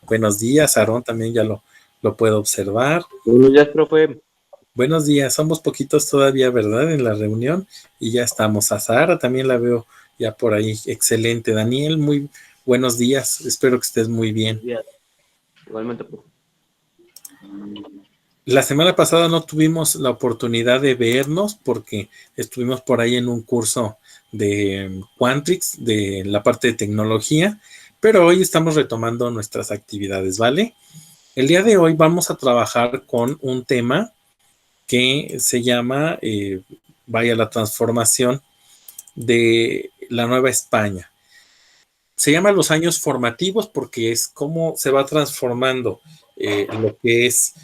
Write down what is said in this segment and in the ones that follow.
Buenos días, Aarón también ya lo puedo observar. Buenos días, profe. Buenos días, somos poquitos todavía, ¿verdad? En la reunión y ya estamos. A Sara también la veo ya por ahí. Excelente. Daniel, muy buenos días. Espero que estés muy bien. Buenos días. Igualmente, profe. La semana pasada no tuvimos la oportunidad de vernos porque estuvimos por ahí en un curso de Quantrix, de la parte de tecnología, pero hoy estamos retomando nuestras actividades, ¿vale? El día de hoy vamos a trabajar con un tema que se llama, la transformación de la Nueva España. Se llama los años formativos porque es cómo se va transformando lo que es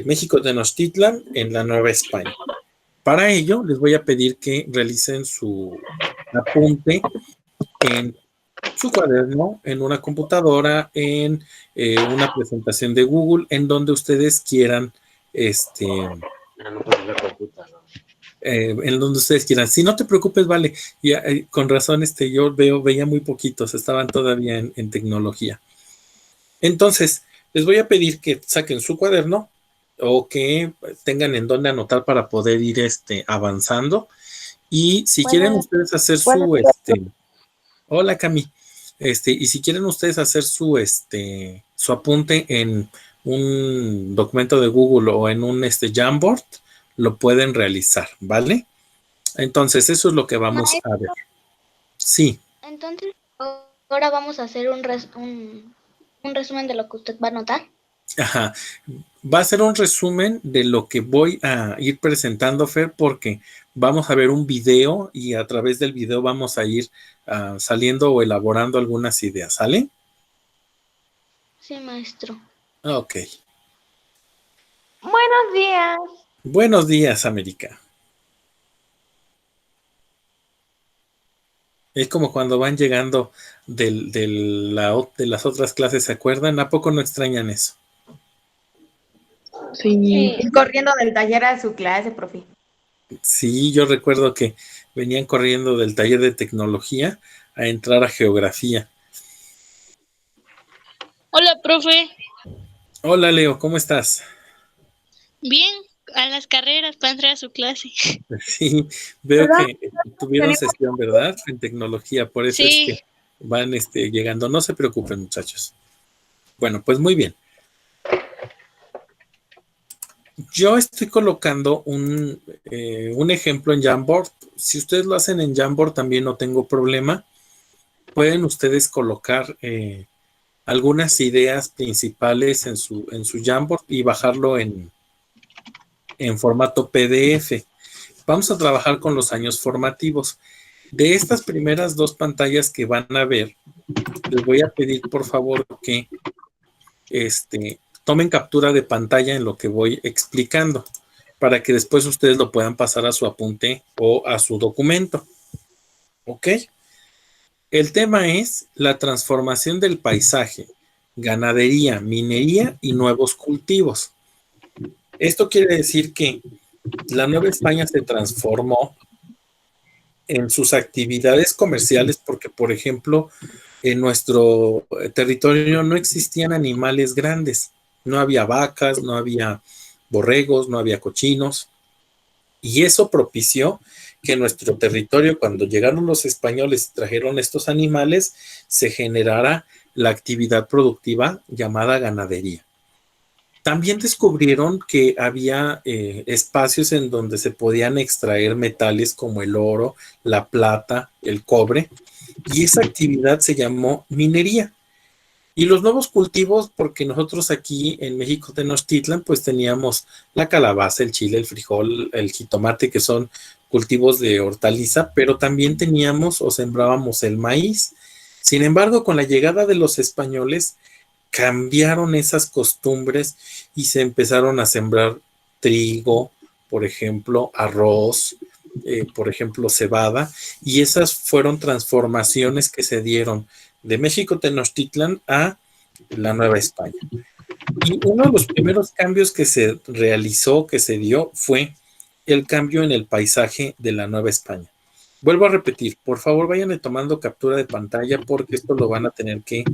México Tenochtitlan en la Nueva España. Para ello, les voy a pedir que realicen su apunte en su cuaderno, en una computadora, en una presentación de Google, en donde ustedes quieran, No puedo la computadora. En donde ustedes quieran. Si no te preocupes, vale. Ya, con razón, yo veía muy poquitos, estaban todavía en tecnología. Entonces, les voy a pedir que saquen su cuaderno o que tengan en dónde anotar para poder ir avanzando. Y si quieren ustedes hacer hola Cami, y si quieren ustedes hacer su apunte en un documento de Google o en un Jamboard, lo pueden realizar, ¿vale? Entonces, eso es lo que vamos a ver. Sí. Entonces, ahora vamos a hacer un resumen de lo que usted va a anotar. Ajá. Va a ser un resumen de lo que voy a ir presentando, Fer, porque vamos a ver un video y a través del video vamos a ir saliendo o elaborando algunas ideas, ¿sale? Sí, maestro. Ok. Buenos días. Buenos días, América. Es como cuando van llegando de las otras clases, ¿se acuerdan? ¿A poco no extrañan eso? Sí. Corriendo del taller a su clase, profe. Sí, yo recuerdo que venían corriendo del taller de tecnología a entrar a geografía. Hola, profe. Hola, Leo, ¿cómo estás? Bien, a las carreras para entrar a su clase. Sí, veo que tuvieron sesión, ¿verdad? En tecnología, por eso Sí. es que van llegando. No se preocupen, muchachos. Bueno, pues muy bien. Yo estoy colocando un ejemplo en Jamboard. Si ustedes lo hacen en Jamboard también no tengo problema. Pueden ustedes colocar algunas ideas principales en su Jamboard y bajarlo en formato PDF. Vamos a trabajar con los años formativos. De estas primeras dos pantallas que van a ver, les voy a pedir por favor que tomen captura de pantalla en lo que voy explicando, para que después ustedes lo puedan pasar a su apunte o a su documento. ¿Ok? El tema es la transformación del paisaje, ganadería, minería y nuevos cultivos. Esto quiere decir que la Nueva España se transformó en sus actividades comerciales porque, por ejemplo, en nuestro territorio no existían animales grandes. No había vacas, no había borregos, no había cochinos. Y eso propició que en nuestro territorio, cuando llegaron los españoles y trajeron estos animales, se generara la actividad productiva llamada ganadería. También descubrieron que había espacios en donde se podían extraer metales como el oro, la plata, el cobre, y esa actividad se llamó minería. Y los nuevos cultivos, porque nosotros aquí en México Tenochtitlan, pues teníamos la calabaza, el chile, el frijol, el jitomate, que son cultivos de hortaliza, pero también teníamos o sembrábamos el maíz. Sin embargo, con la llegada de los españoles, cambiaron esas costumbres y se empezaron a sembrar trigo, por ejemplo, arroz, por ejemplo, cebada, y esas fueron transformaciones que se dieron de México Tenochtitlan a la Nueva España. Y uno de los primeros cambios que se realizó, que se dio, fue el cambio en el paisaje de la Nueva España. Vuelvo a repetir, por favor vayan tomando captura de pantalla porque esto lo van a tener que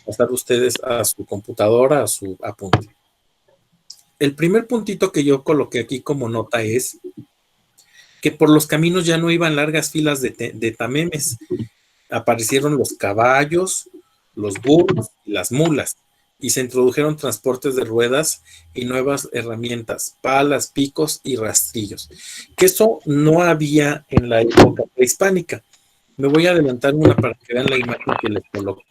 pasar ustedes a su computadora, a su apunte. El primer puntito que yo coloqué aquí como nota es que por los caminos ya no iban largas filas de tamemes. Aparecieron los caballos, los burros y las mulas, y se introdujeron transportes de ruedas y nuevas herramientas, palas, picos y rastrillos, que eso no había en la época prehispánica. Me voy a adelantar una para que vean la imagen que les coloco.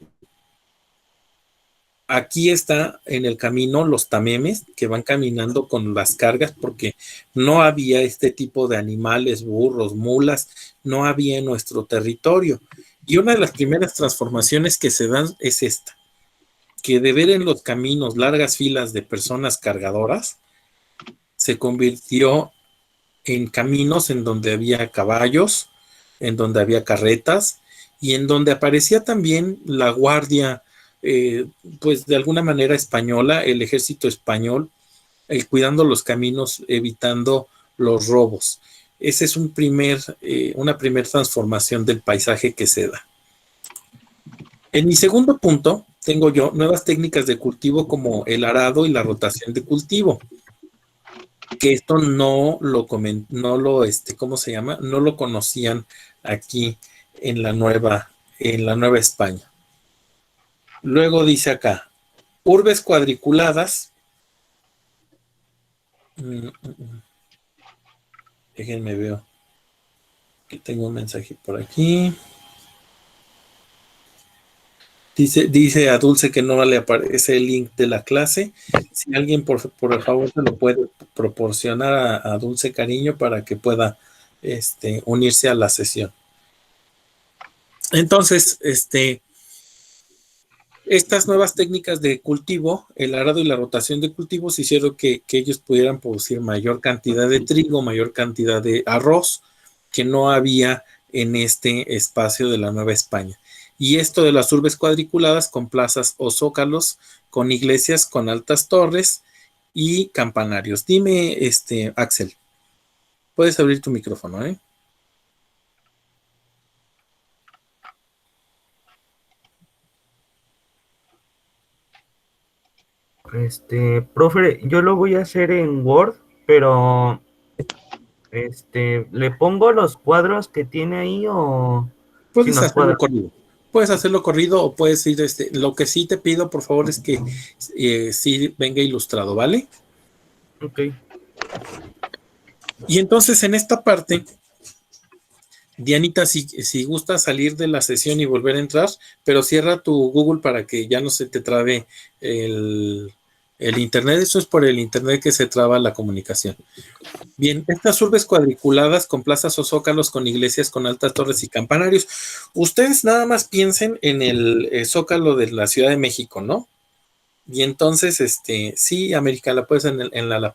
Aquí está en el camino los tamemes que van caminando con las cargas porque no había este tipo de animales, burros, mulas, no había en nuestro territorio. Y una de las primeras transformaciones que se dan es esta, que de ver en los caminos largas filas de personas cargadoras, se convirtió en caminos en donde había caballos, en donde había carretas y en donde aparecía también la guardia, pues de alguna manera española, el ejército español, cuidando los caminos, evitando los robos. Esa es una primera transformación del paisaje que se da. En mi segundo punto, tengo yo nuevas técnicas de cultivo como el arado y la rotación de cultivo. Que esto no lo ¿cómo se llama? No lo conocían aquí en la Nueva España. Luego dice acá, urbes cuadriculadas. Déjenme veo. Que tengo un mensaje por aquí. Dice a Dulce que no le aparece el link de la clase. Si alguien por favor se lo puede proporcionar a Dulce Cariño para que pueda unirse a la sesión. Entonces, estas nuevas técnicas de cultivo, el arado y la rotación de cultivos, hicieron que ellos pudieran producir mayor cantidad de trigo, mayor cantidad de arroz, que no había en este espacio de la Nueva España. Y esto de las urbes cuadriculadas con plazas o zócalos, con iglesias con altas torres y campanarios. Dime, Axel, puedes abrir tu micrófono, ¿eh? Profe, yo lo voy a hacer en Word, pero ¿le pongo los cuadros que tiene ahí o puedes sin los hacerlo cuadros? corrido? Puedes hacerlo corrido o puedes ir, lo que sí te pido, por favor, es que sí venga ilustrado, ¿vale? Ok. Y entonces en esta parte, Dianita, si gusta salir de la sesión y volver a entrar, pero cierra tu Google para que ya no se te trabe el internet. Eso es por el internet que se traba la comunicación. Bien, estas urbes cuadriculadas con plazas o zócalos, con iglesias, con altas torres y campanarios. Ustedes nada más piensen en el zócalo de la Ciudad de México, ¿no? Y entonces, sí, América, la puedes en la lab.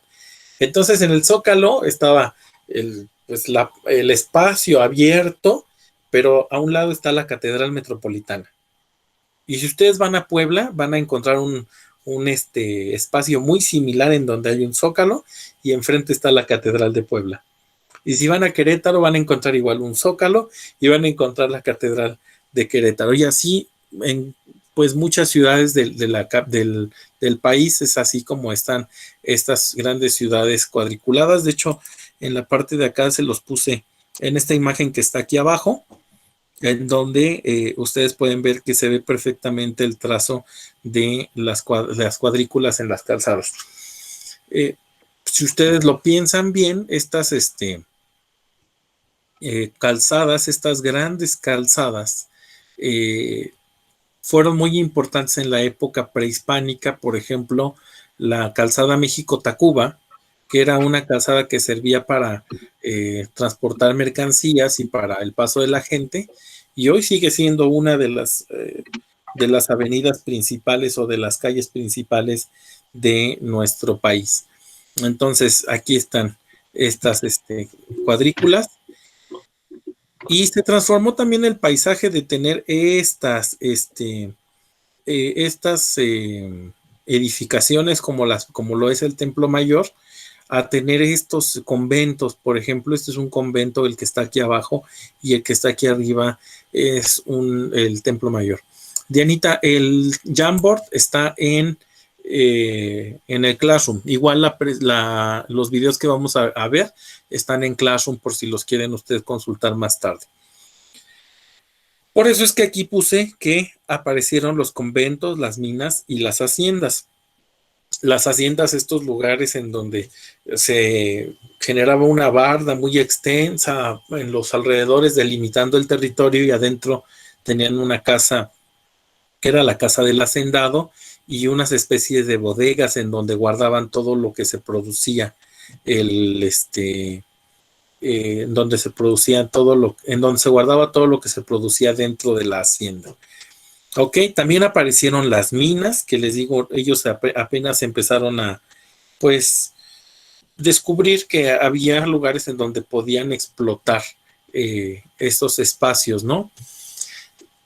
Entonces, en el zócalo estaba el espacio abierto, pero a un lado está la Catedral Metropolitana. Y si ustedes van a Puebla, van a encontrar un espacio muy similar en donde hay un zócalo y enfrente está la Catedral de Puebla. Y si van a Querétaro, van a encontrar igual un zócalo y van a encontrar la Catedral de Querétaro. Y así, en pues muchas ciudades del país es así como están estas grandes ciudades cuadriculadas. De hecho, en la parte de acá se los puse en esta imagen que está aquí abajo, en donde ustedes pueden ver que se ve perfectamente el trazo de las cuadrículas en las calzadas. Si ustedes lo piensan bien, estas calzadas, estas grandes calzadas, fueron muy importantes en la época prehispánica. Por ejemplo, la calzada México-Tacuba, que era una calzada que servía para transportar mercancías y para el paso de la gente, y hoy sigue siendo una de las avenidas principales o de las calles principales de nuestro país. Entonces, aquí están estas cuadrículas. Y se transformó también el paisaje de tener estas edificaciones como lo es el Templo Mayor, a tener estos conventos. Por ejemplo, este es un convento, el que está aquí abajo, y el que está aquí arriba es el Templo Mayor. Dianita, el Jamboard está en el Classroom. Igual los videos que vamos a ver están en Classroom por si los quieren ustedes consultar más tarde. Por eso es que aquí puse que aparecieron los conventos, las minas y las haciendas. Las haciendas, estos lugares en donde se generaba una barda muy extensa en los alrededores, delimitando el territorio, y adentro tenían una casa que era la casa del hacendado y unas especies de bodegas en donde guardaban todo lo que se producía, en donde se guardaba todo lo que se producía dentro de la hacienda. Ok, también aparecieron las minas, que les digo, ellos apenas empezaron a, pues, descubrir que había lugares en donde podían explotar estos espacios, ¿no?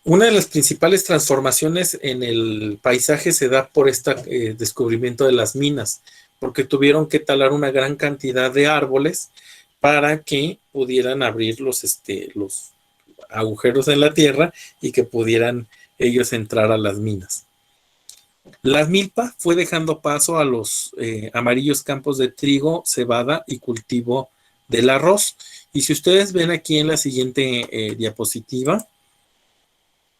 Una de las principales transformaciones en el paisaje se da por este descubrimiento de las minas, porque tuvieron que talar una gran cantidad de árboles para que pudieran abrir los agujeros en la tierra y que pudieran ellos entrar a las minas. La milpa fue dejando paso a los amarillos campos de trigo, cebada y cultivo del arroz. Y si ustedes ven aquí en la siguiente diapositiva,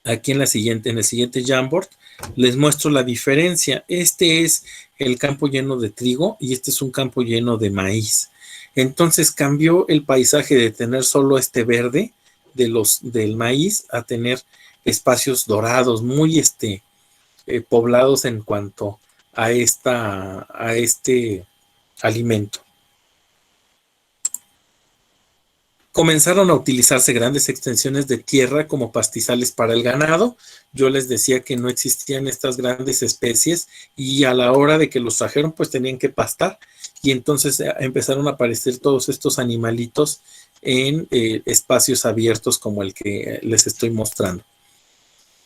aquí en el siguiente Jamboard, les muestro la diferencia. Este es el campo lleno de trigo y este es un campo lleno de maíz. Entonces cambió el paisaje de tener solo este verde del maíz a tener espacios dorados, muy poblados en cuanto a este alimento. Comenzaron a utilizarse grandes extensiones de tierra como pastizales para el ganado. Yo les decía que no existían estas grandes especies y a la hora de que los trajeron, pues tenían que pastar. Y entonces empezaron a aparecer todos estos animalitos en espacios abiertos como el que les estoy mostrando.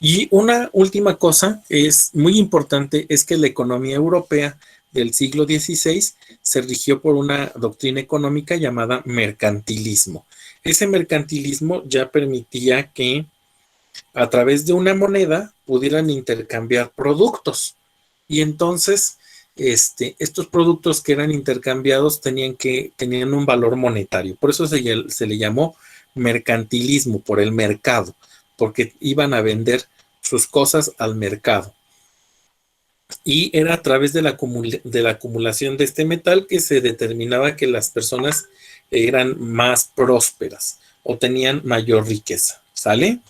Y una última cosa es muy importante, es que la economía europea del siglo XVI se rigió por una doctrina económica llamada mercantilismo. Ese mercantilismo ya permitía que a través de una moneda pudieran intercambiar productos. Y entonces estos productos que eran intercambiados tenían un valor monetario. Por eso se le llamó mercantilismo, por el mercado, porque iban a vender sus cosas al mercado. Y era a través de la acumulación de este metal que se determinaba que las personas eran más prósperas o tenían mayor riqueza, ¿sale?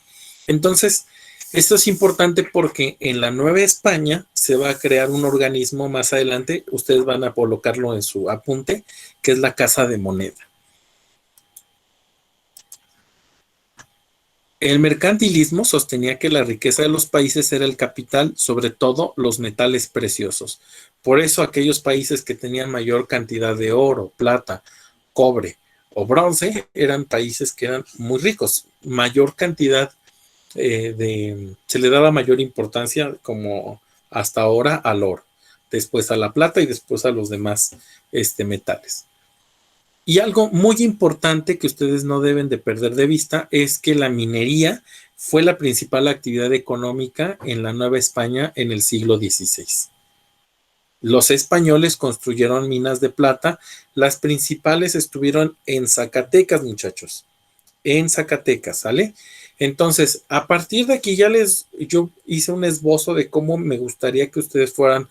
Entonces, esto es importante porque en la Nueva España se va a crear un organismo más adelante, ustedes van a colocarlo en su apunte, que es la Casa de Moneda. El mercantilismo sostenía que la riqueza de los países era el capital, sobre todo los metales preciosos. Por eso aquellos países que tenían mayor cantidad de oro, plata, cobre o bronce eran países que eran muy ricos. Mayor cantidad se le daba mayor importancia, como hasta ahora, al oro, después a la plata y después a los demás metales. Y algo muy importante que ustedes no deben de perder de vista es que la minería fue la principal actividad económica en la Nueva España en el siglo XVI. Los españoles construyeron minas de plata. Las principales estuvieron en Zacatecas, muchachos. En Zacatecas, ¿sale? Entonces, a partir de aquí yo hice un esbozo de cómo me gustaría que ustedes fueran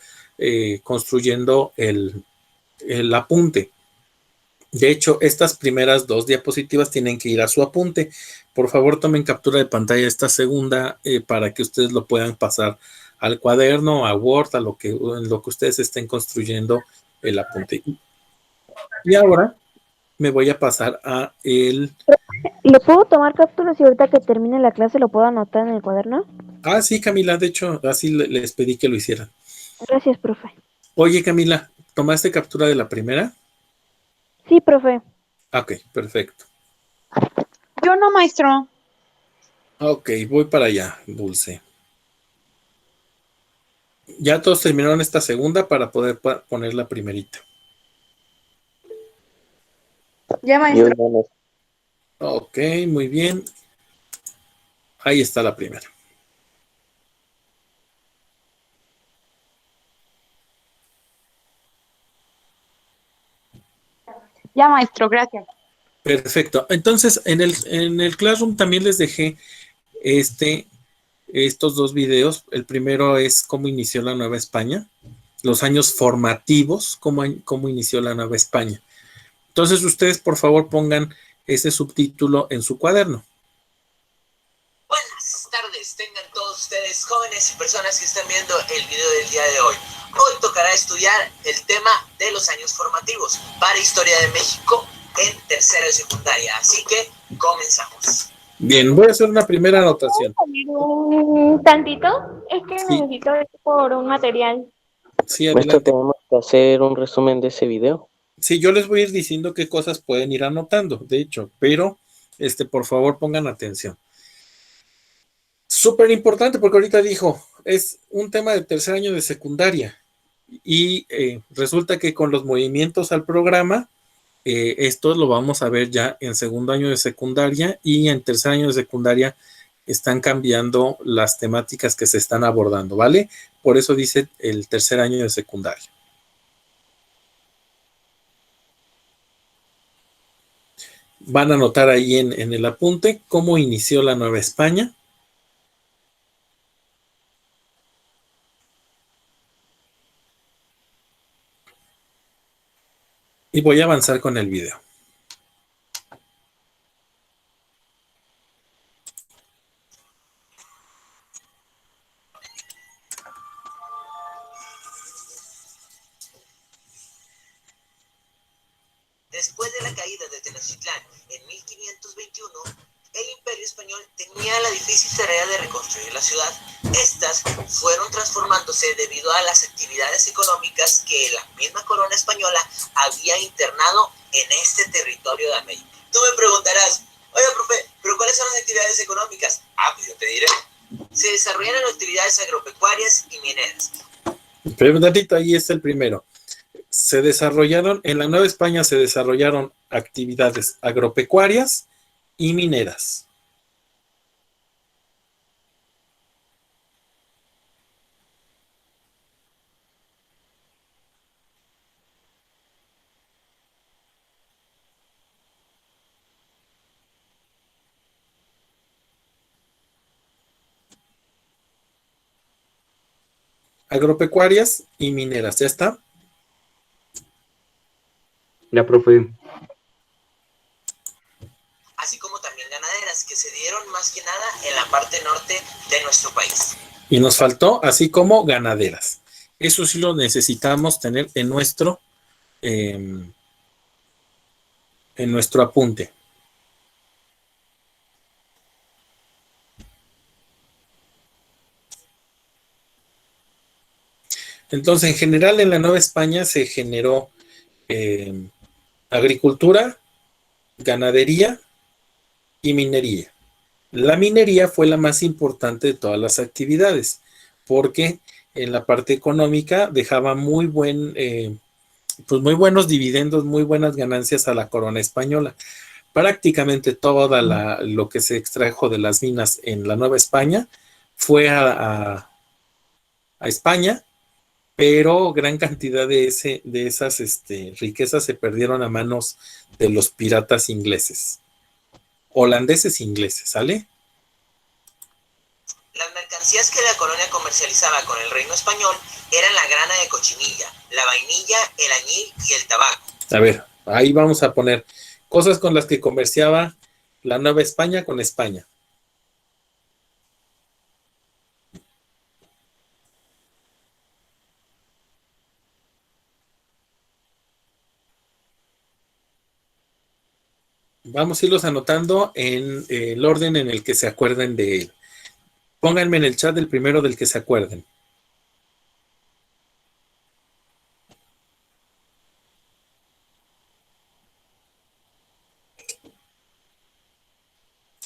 construyendo el apunte. De hecho, estas primeras 2 diapositivas tienen que ir a su apunte. Por favor, tomen captura de pantalla esta segunda para que ustedes lo puedan pasar al cuaderno, a Word, en lo que ustedes estén construyendo el apunte. Y ahora me voy a pasar a el... ¿Le puedo tomar capturas y ahorita que termine la clase lo puedo anotar en el cuaderno? Ah, sí, Camila, de hecho, así les pedí que lo hicieran. Gracias, profe. Oye, Camila, ¿tomaste captura de la primera? Sí, profe. Ok, perfecto. Yo no, maestro. Ok, voy para allá, Dulce. Ya todos terminaron esta segunda para poder poner la primerita. Ya, Ni maestro. una, Ok, muy bien. Ahí está la primera. Ya, maestro, gracias. Perfecto. Entonces, en el Classroom también les dejé estos dos videos. El primero es cómo inició la Nueva España, los años formativos, cómo inició la Nueva España. Entonces, ustedes, por favor, pongan ese subtítulo en su cuaderno. Buenas tardes, tengan todos ustedes, jóvenes y personas que están viendo el video del día de hoy. Hoy tocará estudiar el tema de los años formativos para Historia de México en tercero de secundaria. Así que comenzamos. Bien, voy a hacer una primera anotación. Un tantito, es que Sí. necesito ir por un material. Sí, Maestro, adelante. tenemos que hacer un resumen de ese video. Sí, yo les voy a ir diciendo qué cosas pueden ir anotando, de hecho, pero por favor pongan atención. Súper importante porque ahorita dijo, es un tema de tercer año de secundaria y resulta que con los movimientos al programa, esto lo vamos a ver ya en segundo año de secundaria y en tercer año de secundaria están cambiando las temáticas que se están abordando, ¿vale? Por eso dice el tercer año de secundaria. Van a anotar ahí en el apunte cómo inició la Nueva España. Y voy a avanzar con el video. Después de la caída de Tenochtitlán en 1521, el Imperio Español tenía la difícil tarea de reconstruir la ciudad. Estas fueron transformándose debido a las actividades económicas que la misma corona española había internado en este territorio de América. Tú me preguntarás, oye, profe, ¿pero cuáles son las actividades económicas? Pues yo te diré. Se desarrollaron actividades agropecuarias y mineras. Pero un ratito, ahí está el primero. En la Nueva España se desarrollaron actividades agropecuarias y mineras. Agropecuarias y mineras, ¿ya está? Ya, profe. Así como también ganaderas, que se dieron más que nada en la parte norte de nuestro país. Y nos faltó, así como ganaderas. Eso sí lo necesitamos tener en nuestro apunte. Entonces, en general, en la Nueva España se generó agricultura, ganadería y minería. La minería fue la más importante de todas las actividades, porque en la parte económica dejaba muy buenos dividendos, muy buenas ganancias a la corona española. Prácticamente todo lo que se extrajo de las minas en la Nueva España fue a España, pero gran cantidad de esas riquezas se perdieron a manos de los piratas ingleses. Holandeses ingleses, ¿sale? Las mercancías que la colonia comercializaba con el reino español eran la grana de cochinilla, la vainilla, el añil y el tabaco. A ver, ahí vamos a poner cosas con las que comerciaba la Nueva España con España. Vamos a irlos anotando en el orden en el que se acuerden de él. Pónganme en el chat el primero del que se acuerden.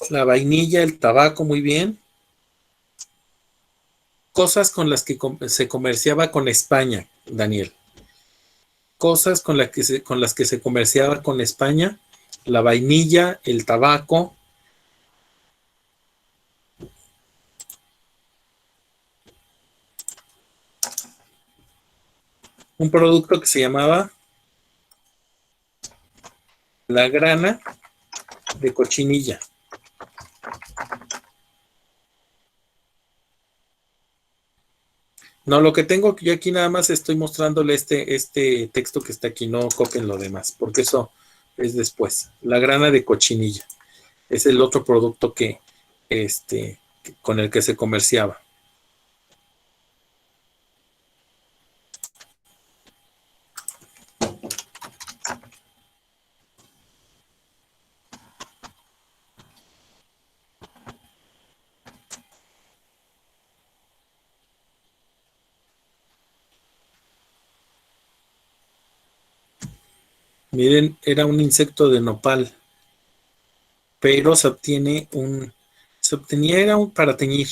La vainilla, el tabaco, muy bien. Cosas con las que se comerciaba con España, Daniel. Cosas con las que se comerciaba con España la vainilla, el tabaco. Un producto que se llamaba la grana de cochinilla. No, lo que tengo yo aquí nada más estoy mostrándole este texto que está aquí, no copien lo demás, porque eso es después. La grana de cochinilla es el otro producto que con el que se comerciaba. Miren, era un insecto de nopal, pero se obtenía para teñir.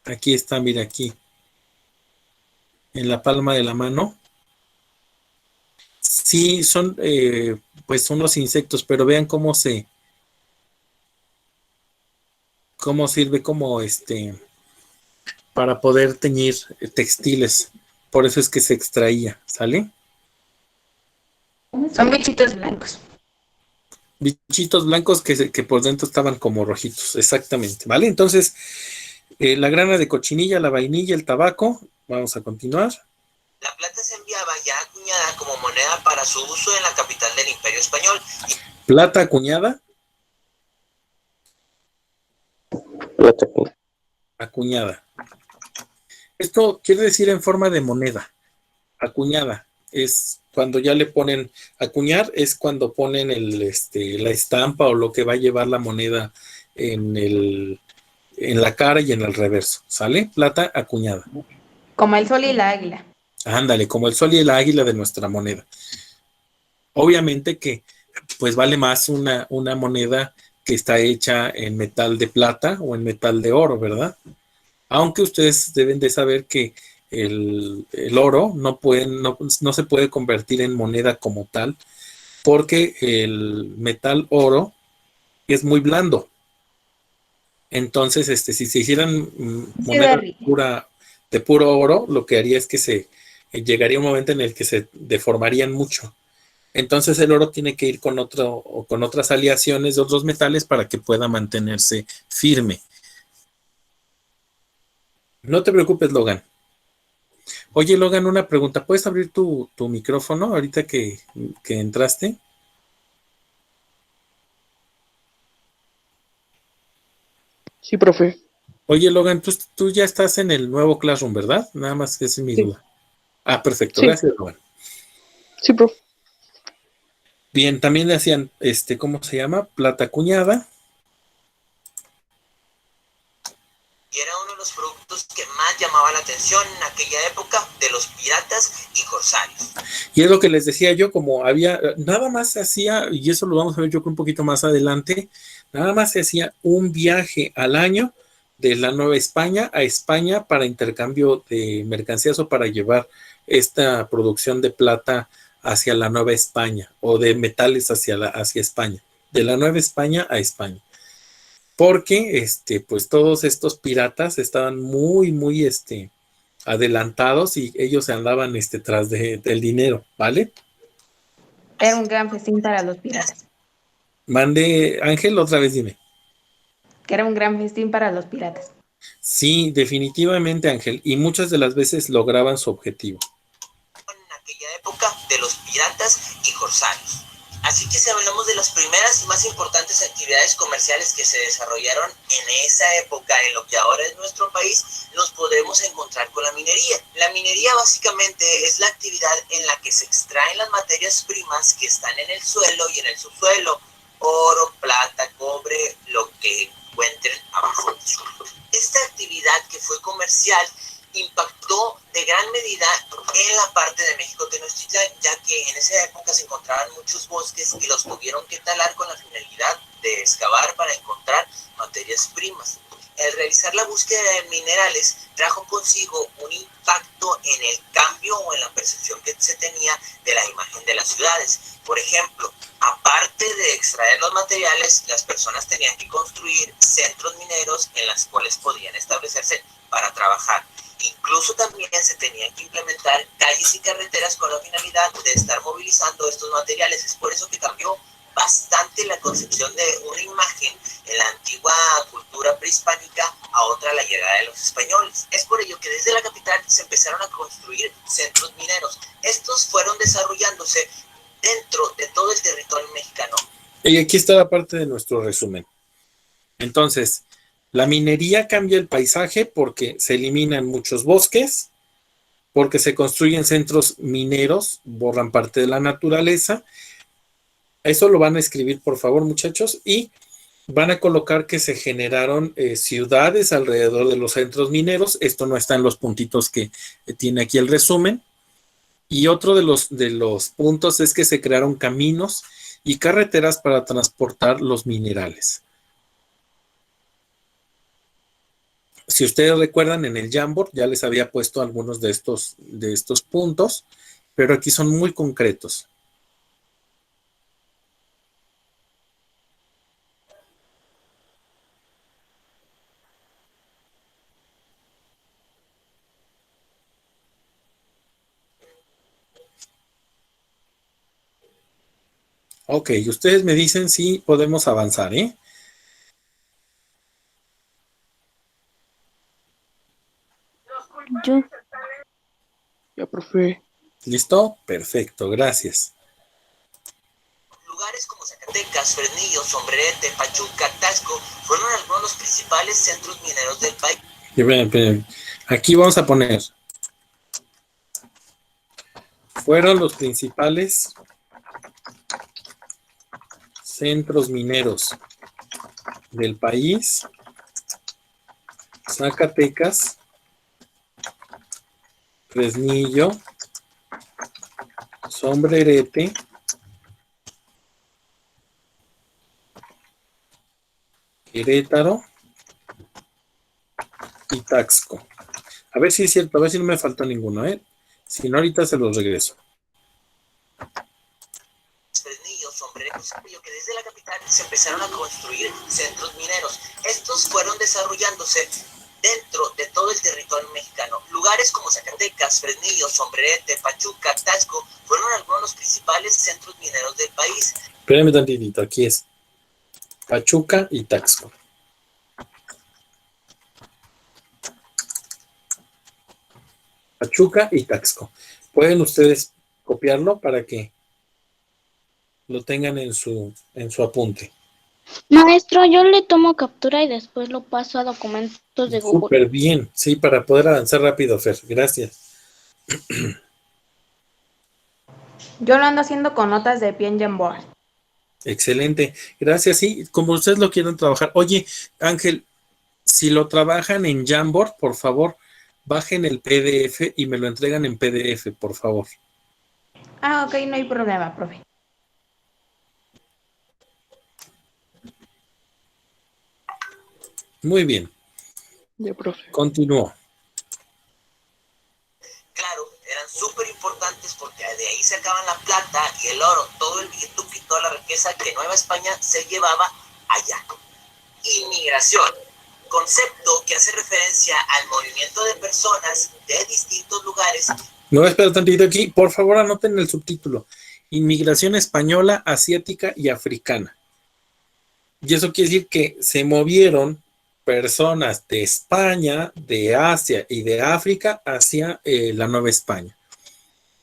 Aquí está, mira aquí, en la palma de la mano. Sí, son pues unos insectos, pero vean cómo sirve como para poder teñir textiles. Por eso es que se extraía, ¿sale? Son bichitos blancos. Bichitos blancos que por dentro estaban como rojitos, exactamente, ¿vale? Entonces, la grana de cochinilla, la vainilla, el tabaco, vamos a continuar. La plata se enviaba ya acuñada como moneda para su uso en la capital del Imperio Español. Plata acuñada. Plata. Acuñada. Esto quiere decir en forma de moneda. Acuñada. Es cuando ya le ponen, acuñar es cuando ponen la estampa o lo que va a llevar la moneda en la cara y en el reverso. ¿Sale? Plata acuñada. Como el sol y la águila. Ándale, como el sol y el águila de nuestra moneda. Obviamente que pues vale más una moneda que está hecha en metal de plata o en metal de oro, ¿verdad? Aunque ustedes deben de saber que el oro no se puede convertir en moneda como tal, porque el metal oro es muy blando. Entonces, si se hicieran moneda de puro oro, lo que haría es que llegaría un momento en el que se deformarían mucho. Entonces el oro tiene que ir con otras aleaciones de otros metales para que pueda mantenerse firme. No te preocupes, Logan. Oye, Logan, una pregunta. ¿Puedes abrir tu micrófono ahorita que entraste? Sí, profe. Oye, Logan, tú ya estás en el nuevo Classroom, ¿verdad? Nada más que esa es mi duda. Ah, perfecto. Sí. Gracias, Logan. Sí, profe. Bien, también le hacían, ¿cómo se llama? Plata acuñada. Y era uno de los productos que más llamaba la atención en aquella época de los piratas y corsarios. Y es lo que les decía yo, como nada más se hacía, y eso lo vamos a ver yo creo un poquito más adelante, nada más se hacía un viaje al año de la Nueva España a España para intercambio de mercancías o para llevar esta producción de plata hacia la Nueva España o de metales hacia España, de la Nueva España a España. Porque pues todos estos piratas estaban muy, muy adelantados y ellos se andaban tras del dinero, ¿vale? Era un gran festín para los piratas. Mande, Ángel, otra vez dime. Que era un gran festín para los piratas. Sí, definitivamente, Ángel, y muchas de las veces lograban su objetivo. En aquella época de los piratas y corsarios. Así que si hablamos de las primeras y más importantes actividades comerciales que se desarrollaron en esa época, en lo que ahora es nuestro país, nos podremos encontrar con la minería. La minería básicamente es la actividad en la que se extraen las materias primas que están en el suelo y en el subsuelo, oro, plata, cobre, lo que encuentren abajo del suelo. Esta actividad que fue comercial impactó de gran medida en la parte de México Tenochtitlán, ya que en esa época se encontraban muchos bosques y los tuvieron que talar con la finalidad de excavar para encontrar materias primas. El realizar la búsqueda de minerales trajo consigo un impacto en el cambio o en la percepción que se tenía de la imagen de las ciudades, Por ejemplo, aparte de extraer los materiales, las personas tenían que construir centros mineros en los cuales podían establecerse para trabajar. Incluso también se tenían que implementar calles y carreteras con la finalidad de estar movilizando estos materiales. Es por eso que cambió bastante la concepción de una imagen en la antigua cultura prehispánica a otra a la llegada de los españoles. Es por ello que desde la capital se empezaron a construir centros mineros. Estos fueron desarrollándose dentro de todo el territorio mexicano. Y aquí está la parte de nuestro resumen. Entonces, la minería cambia el paisaje porque se eliminan muchos bosques, porque se construyen centros mineros, borran parte de la naturaleza. Eso lo van a escribir, por favor, muchachos, y van a colocar que se generaron ciudades alrededor de los centros mineros. Esto no está en los puntitos que tiene aquí el resumen. Y otro de los puntos es que se crearon caminos y carreteras para transportar los minerales. Si ustedes recuerdan, en el Jamboard ya les había puesto algunos de estos puntos, pero aquí son muy concretos. Ok, ustedes me dicen si podemos avanzar, ¿eh? Yo. Ya, profe. ¿Listo? Perfecto, gracias. Lugares como Zacatecas, Fresnillo, Sombrerete, Pachuca, Taxco fueron algunos de los principales centros mineros del país. Esperen. Aquí vamos a poner. Fueron los principales centros mineros del país. Zacatecas, Fresnillo, Sombrerete, Querétaro y Taxco. A ver si es cierto, a ver si no me faltó ninguno, ¿eh? Si no, ahorita se los regreso. Fresnillo, Sombrerete, que desde la capital se empezaron a construir centros mineros. Estos fueron desarrollándose dentro de todo el territorio mexicano. Lugares como Zacatecas, Fresnillo, Sombrerete, Pachuca, Taxco fueron algunos de los principales centros mineros del país. Espérenme tantitito, aquí es Pachuca y Taxco. Pachuca y Taxco. Pueden ustedes copiarlo para que lo tengan en su apunte. Maestro, yo le tomo captura y después lo paso a documentos de Google. Súper bien, sí, para poder avanzar rápido, Fer. Gracias. Yo lo ando haciendo con notas de pie en Jamboard. Excelente. Gracias, sí, como ustedes lo quieran trabajar. Oye, Ángel, si lo trabajan en Jamboard, por favor, bajen el PDF y me lo entregan en PDF, por favor. Ah, ok, no hay problema, profe. Muy bien. Ya, profe. Continúo. Claro, eran súper importantes porque de ahí sacaban la plata y el oro, todo el billete y toda la riqueza que Nueva España se llevaba allá. Inmigración, concepto que hace referencia al movimiento de personas de distintos lugares. No, espera tantito aquí. Por favor, anoten el subtítulo. Inmigración española, asiática y africana. Y eso quiere decir que se movieron personas de España, de Asia y de África hacia la Nueva España.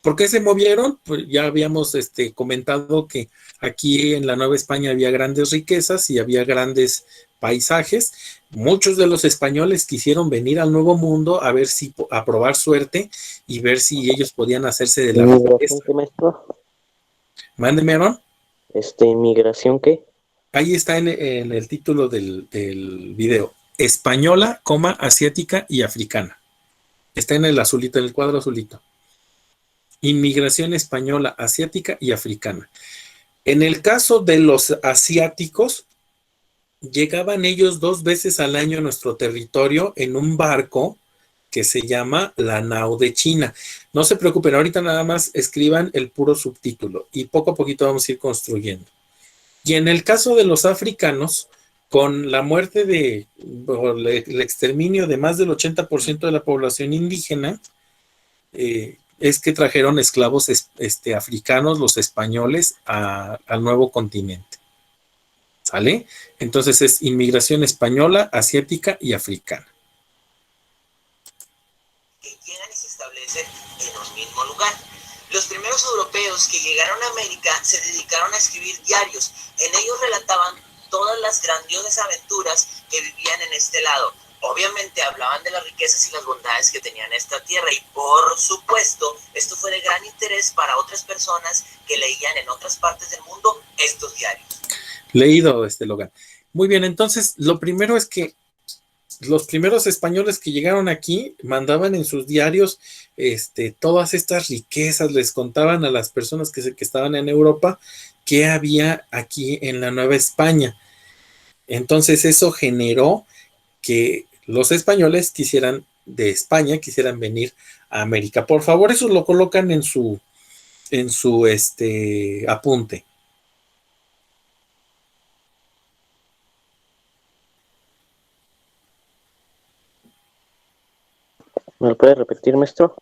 ¿Por qué se movieron? Pues ya habíamos comentado que aquí en la Nueva España había grandes riquezas y había grandes paisajes. Muchos de los españoles quisieron venir al Nuevo Mundo a ver si, a probar suerte y ver si ellos podían hacerse de la riqueza. ¿Qué, maestro? Mándeme, Aaron. ¿Inmigración qué? Ahí está en el título del video. Española, asiática y africana. Está en el azulito, en el cuadro azulito. Inmigración española, asiática y africana. En el caso de los asiáticos, llegaban ellos 2 veces al año a nuestro territorio en un barco que se llama La Nao de China. No se preocupen, ahorita nada más escriban el puro subtítulo y poco a poquito vamos a ir construyendo. Y en el caso de los africanos, con la muerte o el exterminio de más del 80% de la población indígena, es que trajeron esclavos africanos, los españoles, al nuevo continente. ¿Sale? Entonces es inmigración española, asiática y africana. Que llegan y se establecen en un mismo lugar. Los primeros europeos que llegaron a América se dedicaron a escribir diarios. En ellos relataban todas las grandiosas aventuras que vivían en este lado. Obviamente hablaban de las riquezas y las bondades que tenían esta tierra y por supuesto esto fue de gran interés para otras personas que leían en otras partes del mundo estos diarios. Leído, Logan. Muy bien, entonces lo primero es que los primeros españoles que llegaron aquí mandaban en sus diarios todas estas riquezas, les contaban a las personas que estaban en Europa qué había aquí en la Nueva España. Entonces eso generó que los españoles de España quisieran venir a América. Por favor, eso lo colocan en su apunte. ¿Me lo puede repetir, maestro?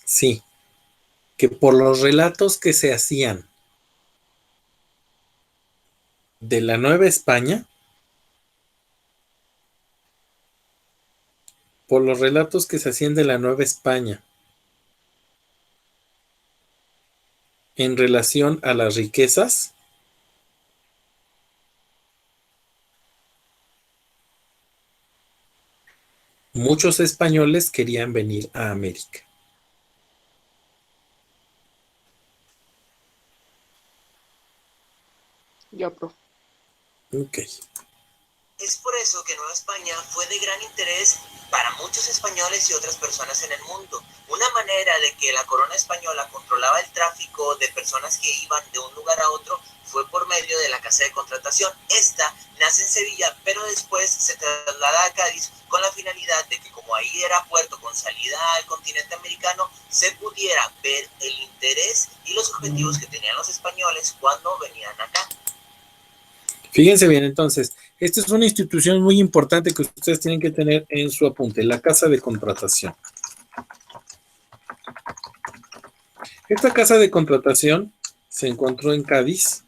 Sí, que por los relatos que se hacían de la Nueva España, por los relatos que se hacían de la Nueva España en relación a las riquezas, muchos españoles querían venir a América. Ya, profe. Ok. Es por eso que Nueva España fue de gran interés para muchos españoles y otras personas en el mundo. Una manera de que la corona española controlaba el tráfico de personas que iban de un lugar a otro fue por medio de la casa de contratación. Esta nace en Sevilla, pero después se traslada a Cádiz con la finalidad de que como ahí era puerto con salida al continente americano, se pudiera ver el interés y los objetivos que tenían los españoles cuando venían acá. Fíjense bien, entonces, esta es una institución muy importante que ustedes tienen que tener en su apunte, la casa de contratación. Esta casa de contratación se encontró en Cádiz.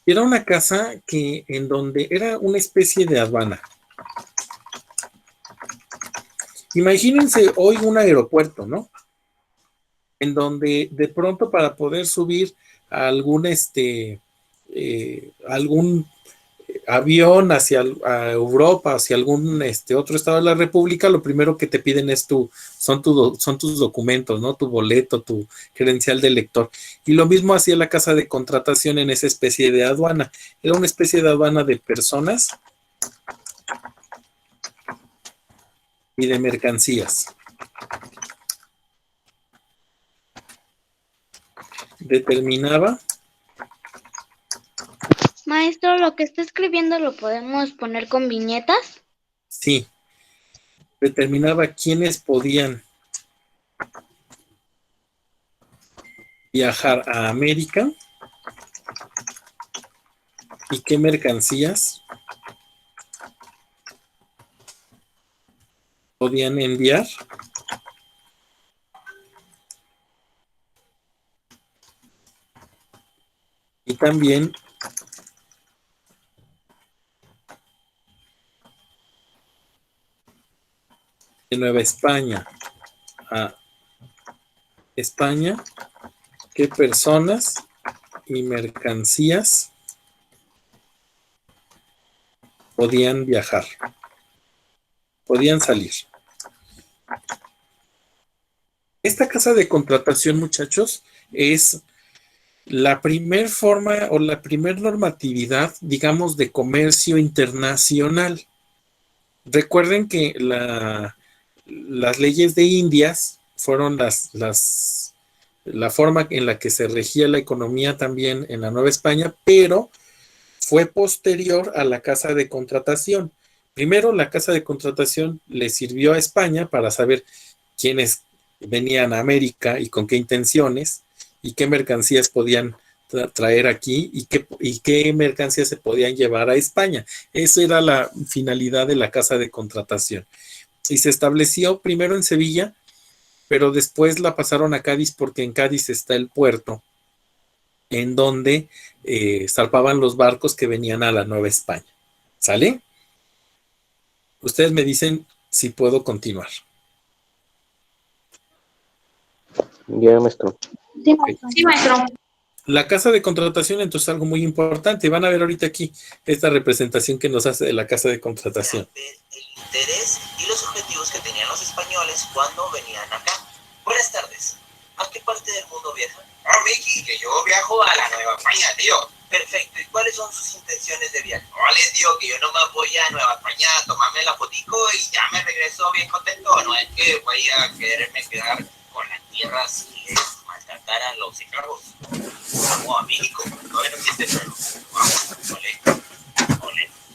Era una casa en donde era una especie de aduana. Imagínense hoy un aeropuerto, ¿no? En donde de pronto para poder subir a algún avión hacia Europa, hacia algún otro estado de la República, lo primero que te piden son tus documentos, ¿no? Tu boleto, tu credencial de lector. Y lo mismo hacía la casa de contratación en esa especie de aduana. Era una especie de aduana de personas y de mercancías. Determinaba. Maestro, lo que está escribiendo lo podemos poner con viñetas. Sí. Determinaba quiénes podían viajar a América y qué mercancías podían enviar y también de Nueva España a España, qué personas y mercancías podían viajar, podían salir. Esta casa de contratación, muchachos, es la primer forma o la primer normatividad, digamos, de comercio internacional. Recuerden que las leyes de Indias fueron la forma en la que se regía la economía también en la Nueva España, pero fue posterior a la casa de contratación. Primero, la casa de contratación le sirvió a España para saber quiénes venían a América y con qué intenciones y qué mercancías podían traer aquí y qué mercancías se podían llevar a España. Esa era la finalidad de la casa de contratación. Y se estableció primero en Sevilla, pero después la pasaron a Cádiz porque en Cádiz está el puerto en donde zarpaban los barcos que venían a la Nueva España. ¿Sale? Ustedes me dicen si puedo continuar. Ya, maestro. Sí, maestro. Sí, maestro. La casa de contratación, entonces, es algo muy importante. Van a ver ahorita aquí esta representación que nos hace de la casa de contratación. Ver el interés y los objetivos que tenían los españoles cuando venían acá. Buenas tardes. ¿A qué parte del mundo viajan? Oh, Vicky, que yo viajo a la Nueva España, tío. Perfecto. ¿Y cuáles son sus intenciones de viaje? No les digo que yo nomás voy a Nueva España a tomarme la fotico y ya me regreso bien contento. No es que voy a quererme quedar con las tierras y maltratar a los esclavos. Vamos a México. No existe, pero vamos, ole.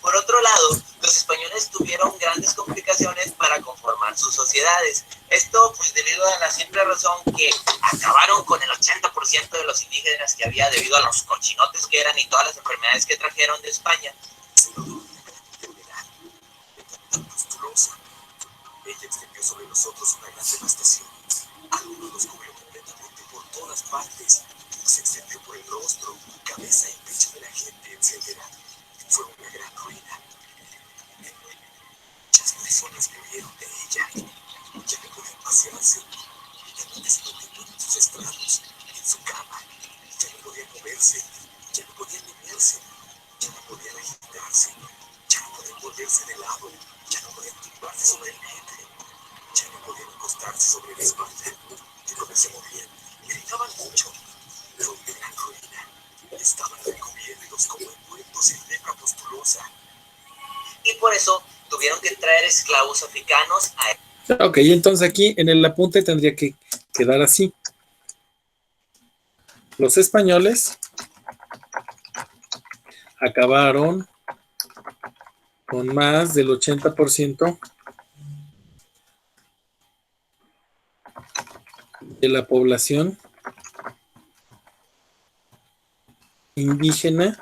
Por otro lado, los españoles tuvieron grandes complicaciones para conformar sus sociedades. Esto pues debido a la simple razón que acabaron con el 80% de los indígenas que había debido a los cochinotes que eran y todas las enfermedades que trajeron de España. Ella extendió sobre nosotros una gran devastación. Algunos nos cubrió completamente por todas partes. Se extendió por el rostro, cabeza y pecho de la gente, etc. Fue una gran ruina. Muchas personas murieron de ella. Ya no podían pasearse. Ya no disfrutaban en sus estrados, en su cama. Ya no podían moverse. Ya no podían limpiarse. Ya no podían agitarse. Ya no podían volverse de lado. Ya no podían tumbarse sobre el vientre. Ya no podían acostarse sobre la espalda. Ya no se movían. Gritaban mucho. Pero de gran ruina. Estaban recubriéndolos como envueltos en lepra pustulosa. Y por eso tuvieron que traer esclavos africanos a... Ok, entonces aquí en el apunte tendría que quedar así. Los españoles acabaron con más del 80% de la población indígena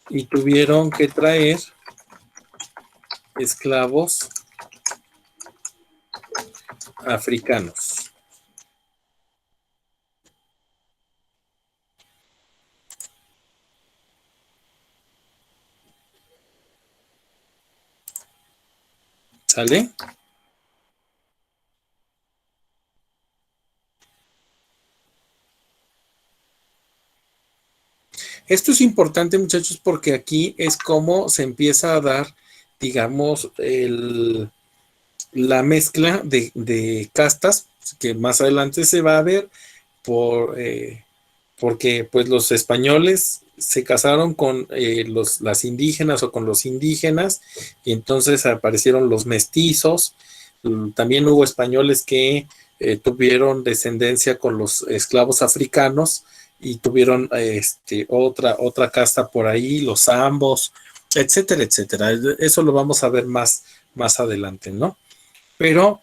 y tuvieron que traer esclavos africanos. ¿Sale? Esto es importante, muchachos, porque aquí es como se empieza a dar, digamos, la mezcla de castas, que más adelante se va a ver, porque pues los españoles se casaron con las indígenas o con los indígenas, y entonces aparecieron los mestizos. También hubo españoles que tuvieron descendencia con los esclavos africanos, y tuvieron otra casta por ahí, los zambos, etcétera, etcétera. Eso lo vamos a ver más adelante, ¿no? Pero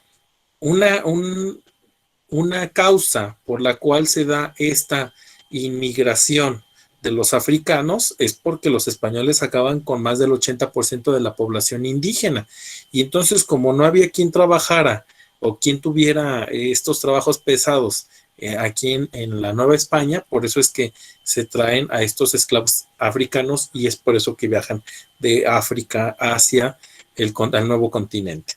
una causa por la cual se da esta inmigración de los africanos es porque los españoles acaban con más del 80% de la población indígena. Y entonces, como no había quien trabajara o quien tuviera estos trabajos pesados aquí en la Nueva España, por eso es que se traen a estos esclavos africanos y es por eso que viajan de África hacia el nuevo continente.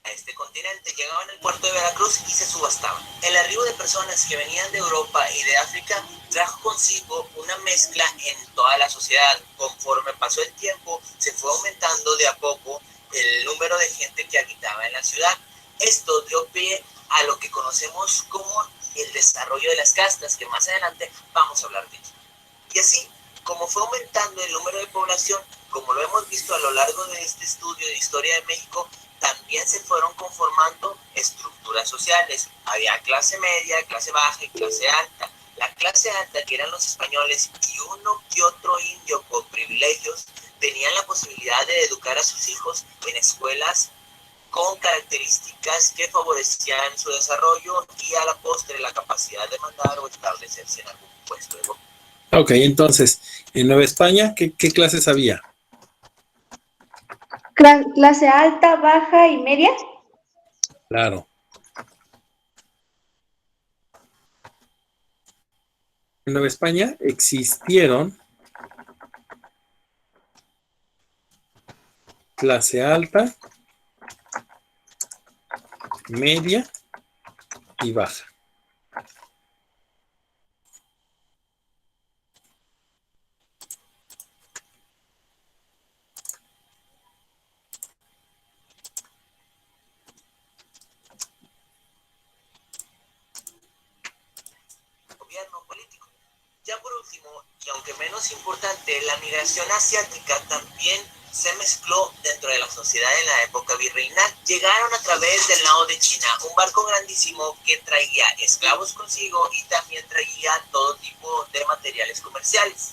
A este continente llegaban al puerto de Veracruz y se subastaban. El arribo de personas que venían de Europa y de África trajo consigo una mezcla en toda la sociedad. Conforme pasó el tiempo, se fue aumentando de a poco el número de gente que habitaba en la ciudad. Esto dio pie a lo que conocemos como el desarrollo de las castas, que más adelante vamos a hablar de ello. Y así, como fue aumentando el número de población, como lo hemos visto a lo largo de este estudio de Historia de México, también se fueron conformando estructuras sociales. Había clase media, clase baja y clase alta. La clase alta, que eran los españoles, y uno que otro indio con privilegios, tenían la posibilidad de educar a sus hijos en escuelas con características que favorecían su desarrollo y a la postre la capacidad de mandar o establecerse en algún puesto de gobierno. Ok, entonces, en Nueva España, ¿qué clases había? Clase alta, baja y media. Claro. En Nueva España existieron clase alta, media y baja. Gobierno político. Ya por último, y aunque menos importante, la migración asiática también se mezcló dentro de la sociedad en la época virreinal. Llegaron a través del lado de China, un barco grandísimo que traía esclavos consigo y también traía todo tipo de materiales comerciales.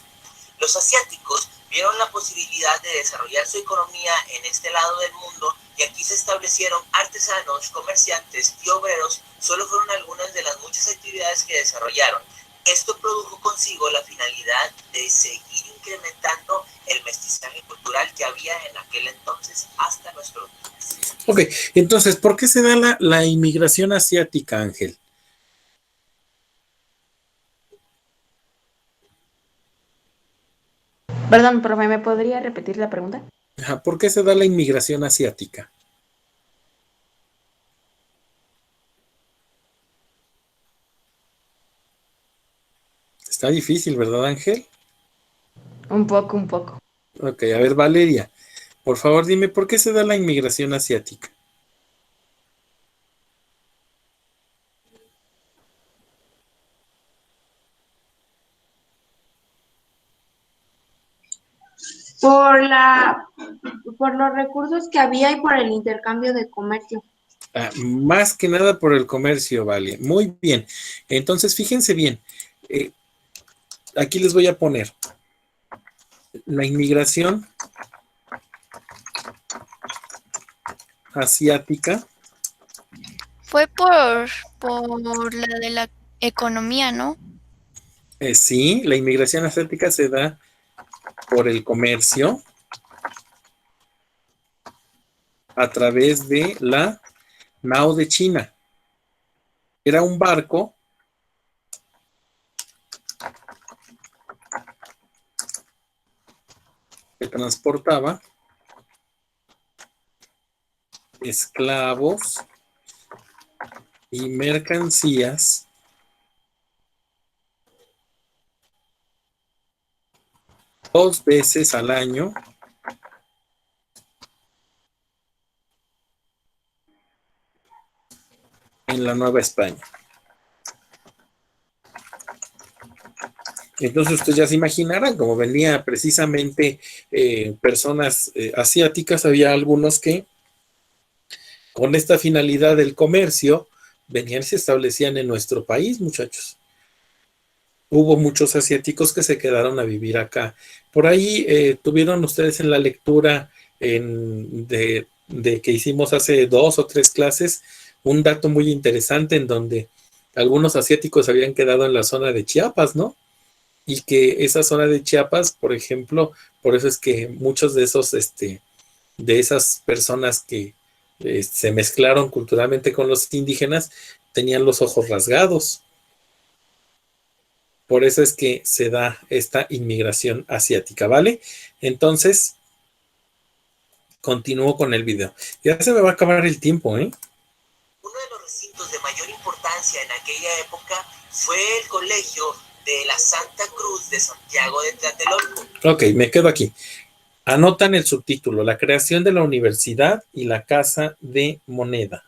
Los asiáticos vieron la posibilidad de desarrollar su economía en este lado del mundo y aquí se establecieron artesanos, comerciantes y obreros. Solo fueron algunas de las muchas actividades que desarrollaron. Esto produjo consigo la finalidad de seguir incrementando el mestizaje cultural que había en aquel entonces hasta nuestros días. Ok, entonces, ¿por qué se da la inmigración asiática, Ángel? Perdón, profe, ¿me podría repetir la pregunta? Ajá, ¿por qué se da la inmigración asiática? Está difícil, ¿verdad, Ángel? Un poco, un poco. Ok, a ver, Valeria, por favor dime, ¿por qué se da la inmigración asiática? Por los recursos que había y por el intercambio de comercio. Más que nada por el comercio, vale. Muy bien. Entonces, fíjense bien. Aquí les voy a poner la inmigración asiática. Fue por la de la economía, ¿no? Sí, la inmigración asiática se da por el comercio a través de la Nao de China. Era un barco que transportaba esclavos y mercancías dos veces al año en la Nueva España. Entonces ustedes ya se imaginarán, como venía precisamente personas asiáticas, había algunos que con esta finalidad del comercio venían y se establecían en nuestro país, muchachos. Hubo muchos asiáticos que se quedaron a vivir acá. Por ahí tuvieron ustedes en la lectura de que hicimos hace 2 o 3 clases un dato muy interesante en donde algunos asiáticos habían quedado en la zona de Chiapas, ¿no? Y que esa zona de Chiapas, por ejemplo, por eso es que muchos de esos, de esas personas que se mezclaron culturalmente con los indígenas, tenían los ojos rasgados. Por eso es que se da esta inmigración asiática, ¿vale? Entonces, continúo con el video. Ya se me va a acabar el tiempo, ¿eh? Uno de los recintos de mayor importancia en aquella época fue el colegio de la Santa Cruz de Santiago de Tlatelolco. Ok, me quedo aquí. Anotan el subtítulo, la creación de la universidad y la casa de moneda.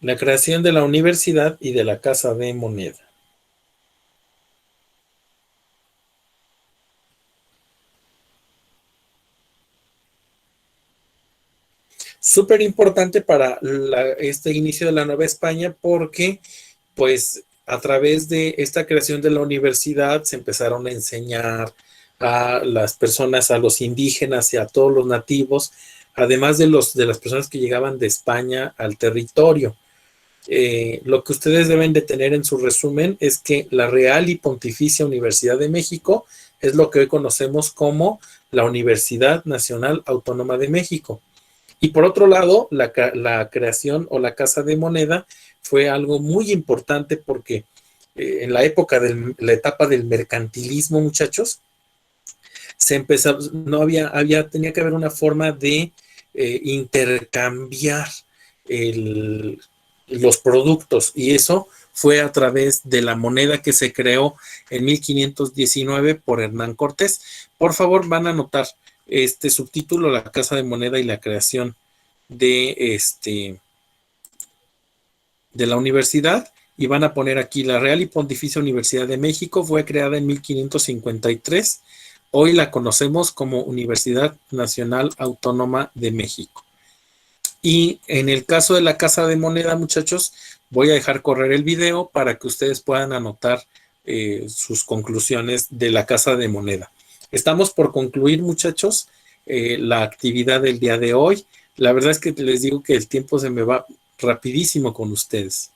La creación de la universidad y de la casa de moneda. súper importante para este inicio de la Nueva España porque, pues, a través de esta creación de la universidad se empezaron a enseñar a las personas, a los indígenas y a todos los nativos, además de las personas que llegaban de España al territorio. Lo que ustedes deben de tener en su resumen es que la Real y Pontificia Universidad de México es lo que hoy conocemos como la Universidad Nacional Autónoma de México. Y por otro lado, la creación o la Casa de Moneda fue algo muy importante porque en la época de la etapa del mercantilismo, muchachos, se empezó, no tenía que haber una forma de intercambiar los productos, y eso fue a través de la moneda que se creó en 1519 por Hernán Cortés. Por favor, van a anotar este subtítulo, la Casa de Moneda y la creación de la universidad, y van a poner aquí: la Real y Pontificia Universidad de México fue creada en 1553. Hoy la conocemos como Universidad Nacional Autónoma de México. Y en el caso de la Casa de Moneda, muchachos, voy a dejar correr el video para que ustedes puedan anotar sus conclusiones de la Casa de Moneda. Estamos por concluir, muchachos, la actividad del día de hoy. La verdad es que les digo que el tiempo se me va rapidísimo con ustedes.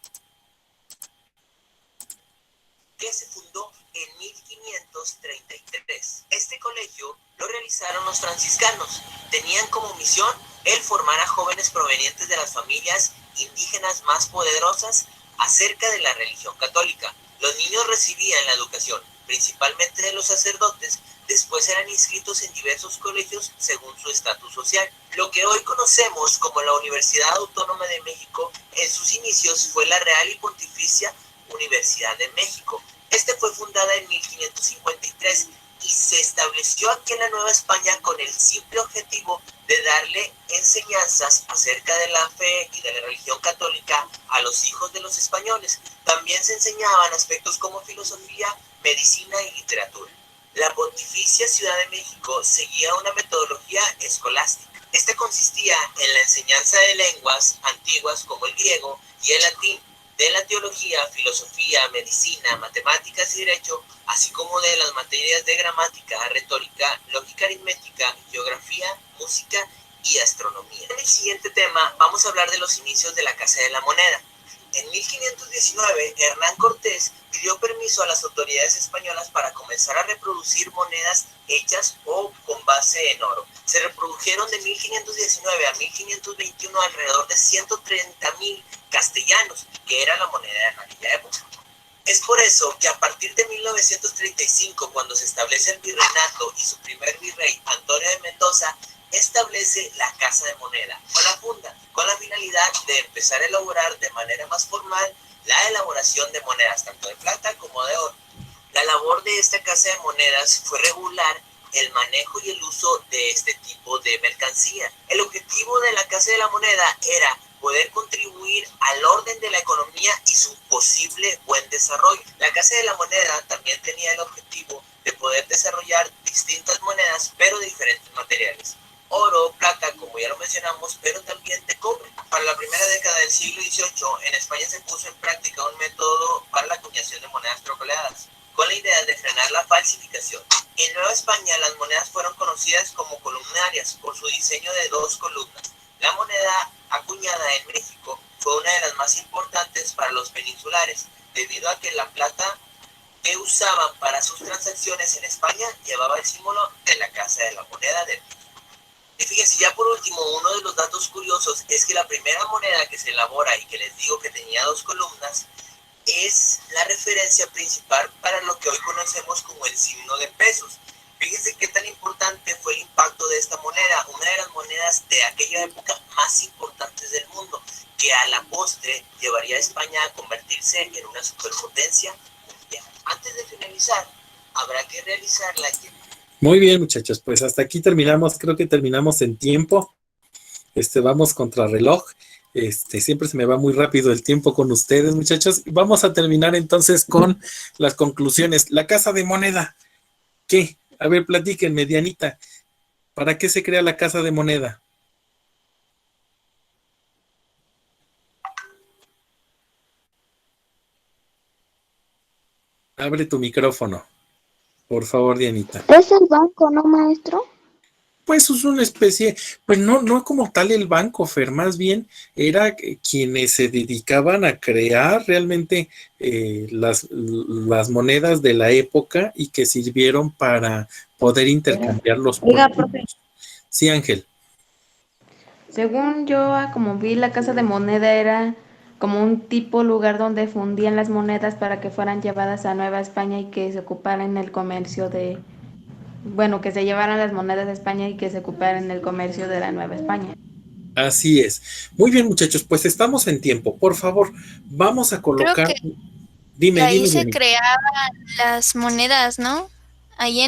Que se fundó en 1533. Este colegio lo realizaron los franciscanos. Tenían como misión el formar a jóvenes provenientes de las familias indígenas más poderosas acerca de la religión católica. Los niños recibían la educación, principalmente de los sacerdotes. Después eran inscritos en diversos colegios según su estatus social. Lo que hoy conocemos como la Universidad Autónoma de México, en sus inicios fue la Real y Pontificia Universidad de México. Este fue fundada en 1553 y se estableció aquí en la Nueva España con el simple objetivo de darle enseñanzas acerca de la fe y de la religión católica a los hijos de los españoles. También se enseñaban aspectos como filosofía, medicina y literatura. La Pontificia Ciudad de México seguía una metodología escolástica. Esta consistía en la enseñanza de lenguas antiguas como el griego y el latín, de la teología, filosofía, medicina, matemáticas y derecho, así como de las materias de gramática, retórica, lógica aritmética, geografía, música y astronomía. En el siguiente tema vamos a hablar de los inicios de la Casa de la Moneda. En 1519, Hernán Cortés pidió permiso a las autoridades españolas para comenzar a reproducir monedas hechas o con base en oro. Se reprodujeron de 1519 a 1521 alrededor de 130,000 castellanos, que era la moneda en aquella época. Es por eso que a partir de 1935, cuando se establece el virreinato y su primer virrey, Antonio de Mendoza, establece la Casa de Moneda o la funda, con la finalidad de empezar a elaborar de manera más formal la elaboración de monedas, tanto de plata como de oro. La labor de esta Casa de Monedas fue regular el manejo y el uso de este tipo de mercancía. El objetivo de la Casa de la Moneda era poder contribuir al orden de la economía y su posible buen desarrollo. La Casa de la Moneda también tenía el objetivo de poder desarrollar distintas monedas, pero de diferentes materiales. Oro, plata, como ya lo mencionamos, pero también de cobre. Para la primera década del siglo XVIII, en España se puso en práctica un método para la acuñación de monedas trocoleadas, con la idea de frenar la falsificación. En Nueva España, las monedas fueron conocidas como columnarias por su diseño de 2 columnas. La moneda acuñada en México fue una de las más importantes para los peninsulares, debido a que la plata que usaban para sus transacciones en España llevaba el símbolo de la Casa de la Moneda de México. Y fíjense, ya por último, uno de los datos curiosos es que la primera moneda que se elabora y que les digo que tenía 2 columnas es la referencia principal para lo que hoy conocemos como el signo de pesos. Fíjense qué tan importante fue el impacto de esta moneda, una de las monedas de aquella época más importantes del mundo, que a la postre llevaría a España a convertirse en una superpotencia mundial. Antes de finalizar, habrá que realizar la... Muy bien, muchachos, pues hasta aquí terminamos. Creo que terminamos en tiempo. Vamos contra reloj. Siempre se me va muy rápido el tiempo con ustedes, muchachos. Vamos a terminar entonces con las conclusiones. La Casa de Moneda. ¿Qué? A ver, platíquenme, Dianita. ¿Para qué se crea la Casa de Moneda? Abre tu micrófono, por favor, Dianita. Es el banco, ¿no, maestro? Pues es una especie, pues no como tal el banco, Fer, más bien era quienes se dedicaban a crear realmente las monedas de la época y que sirvieron para poder intercambiarlos por Oiga, profe. títulos. Sí, Ángel. Según yo, como vi, la casa de moneda era como un tipo lugar donde fundían las monedas para que fueran llevadas a Nueva España y que se ocuparan el comercio de, bueno, que se llevaran las monedas de España y que se ocuparan el comercio de la Nueva España. Así es. Muy bien, muchachos, pues estamos en tiempo. Por favor, vamos a colocar. que Dime, ahí dime. se Dime. creaban las monedas, ¿no? Ahí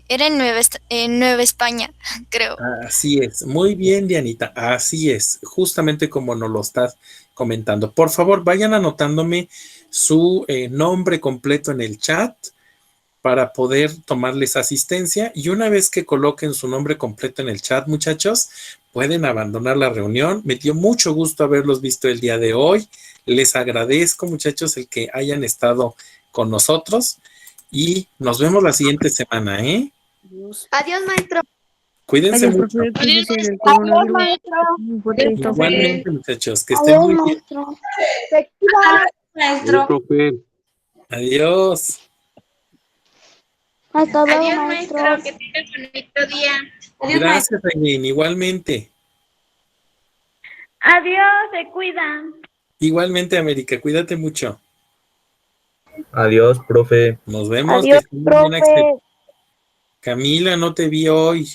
era en Nueva España, creo. Así es. Muy bien, Dianita. Así es. Justamente como nos lo estás comentando. Por favor, vayan anotándome su nombre completo en el chat para poder tomarles asistencia. Y una vez que coloquen su nombre completo en el chat, muchachos, pueden abandonar la reunión. Me dio mucho gusto haberlos visto el día de hoy. Les agradezco, muchachos, el que hayan estado con nosotros y nos vemos la siguiente semana, ¿eh? Adiós, maestro. Cuídense mucho. Adiós, Adiós, maestro. Igualmente, muchachos, que estén muy bien. maestro. Maestro. profe. Adiós. Hasta luego, Adiós, maestro. maestro. Que tenga bonito día. Adiós, maestro. Gracias, Aileen. Igualmente. Adiós, se cuidan. Igualmente, América. Cuídate mucho. Adiós, profe. Nos vemos. Adiós, que estén muy bien, Axel. profe. Camila, no te vi hoy.